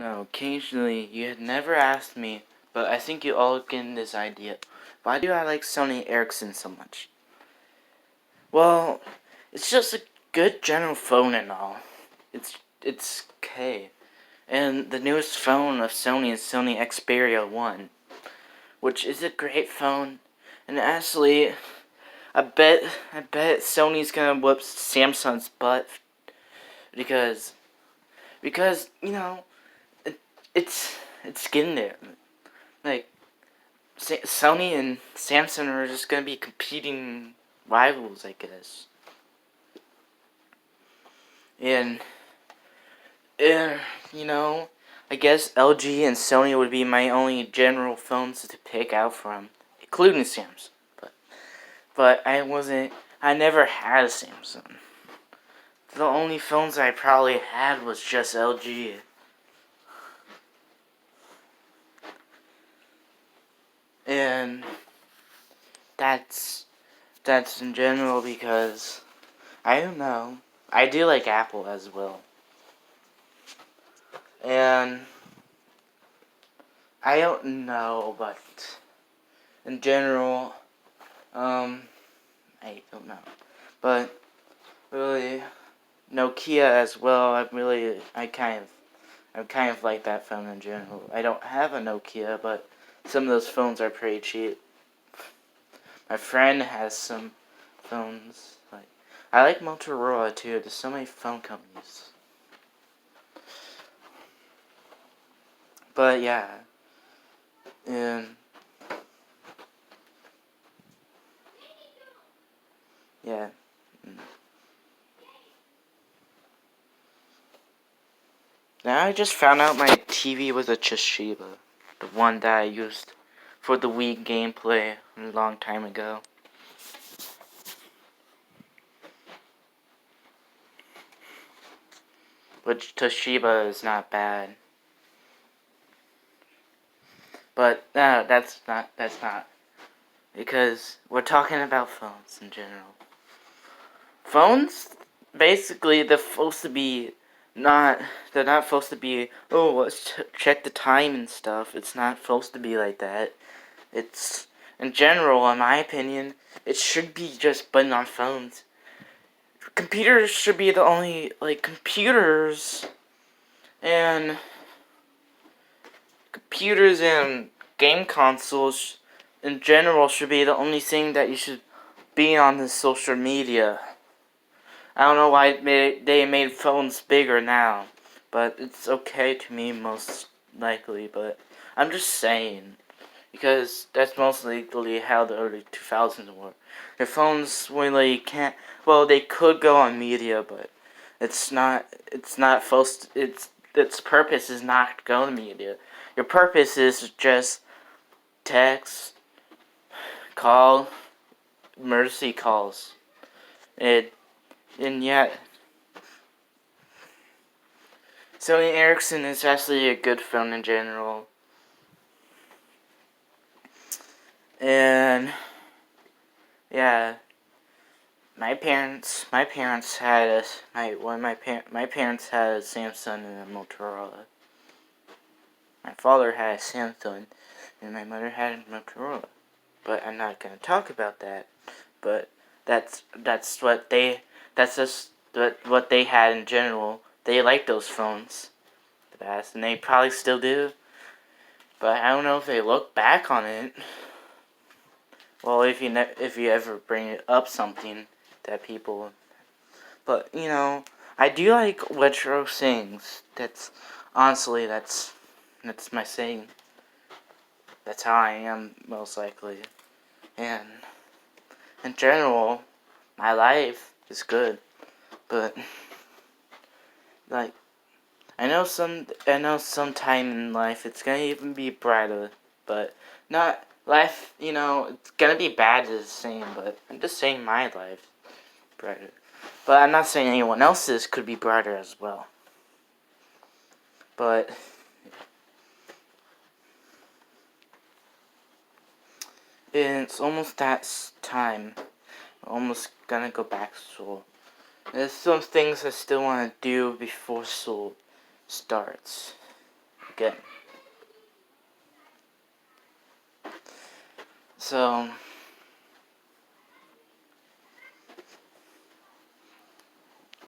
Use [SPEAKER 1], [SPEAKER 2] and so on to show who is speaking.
[SPEAKER 1] No, occasionally you had never asked me, but I think you all get this idea. Why do I like Sony Ericsson so much? Well, it's just a good general phone and all. It's okay. And the newest phone of Sony is Sony Xperia 1, which is a great phone. And actually, I bet Sony's gonna whoop Samsung's butt because you know it's getting there. Like Sony and Samsung are just gonna be competing rivals, I guess. And you know, I guess LG and Sony would be my only general phones to pick out from, including Samsung. But I never had a Samsung. The only phones I probably had was just LG. And that's in general because I don't know. I do like Apple as well. And I don't know, but in general, I don't know. But really, Nokia as well. I kind of like that phone in general. I don't have a Nokia, but some of those phones are pretty cheap. My friend has some phones. I like Motorola too. There's so many phone companies. But yeah, and yeah. Now I just found out my TV was a Toshiba, the one that I used for the Wii gameplay a long time ago. Which Toshiba is not bad. But that's not because we're talking about phones in general. Phones, basically, they're not supposed to be, oh, let's check the time and stuff. It's not supposed to be like that. It's, in general, in my opinion, it should be just button on phones. Computers should be the only, computers and game consoles in general should be the only thing that you should be on the social media. I don't know why they made phones bigger now, but it's okay to me most likely, but I'm just saying, because that's most likely how the early 2000s were. Your phones really can't, well, they could go on media, but it's not its purpose is not to go to media. Your purpose is just text, call, emergency calls. And yet, Sony Ericsson is actually a good phone in general. And yeah, my parents had my parents had a Samsung and a Motorola. My father had a Samsung, and my mother had a Motorola. But I'm not gonna talk about that. But that's just what they had in general. They liked those phones, and they probably still do. But I don't know if they look back on it. Well, if you ever bring up something that people, but I do like retro things. That's honestly that's my saying. That's how I am most likely, and in general, my life is good, but like I know sometime in life it's gonna even be brighter, but not life. It's gonna be bad as the same, but I'm just saying my life brighter. But I'm not saying anyone else's could be brighter as well. But it's almost that time. I'm almost gonna go back to school. There's some things I still want to do before school starts. Good. So,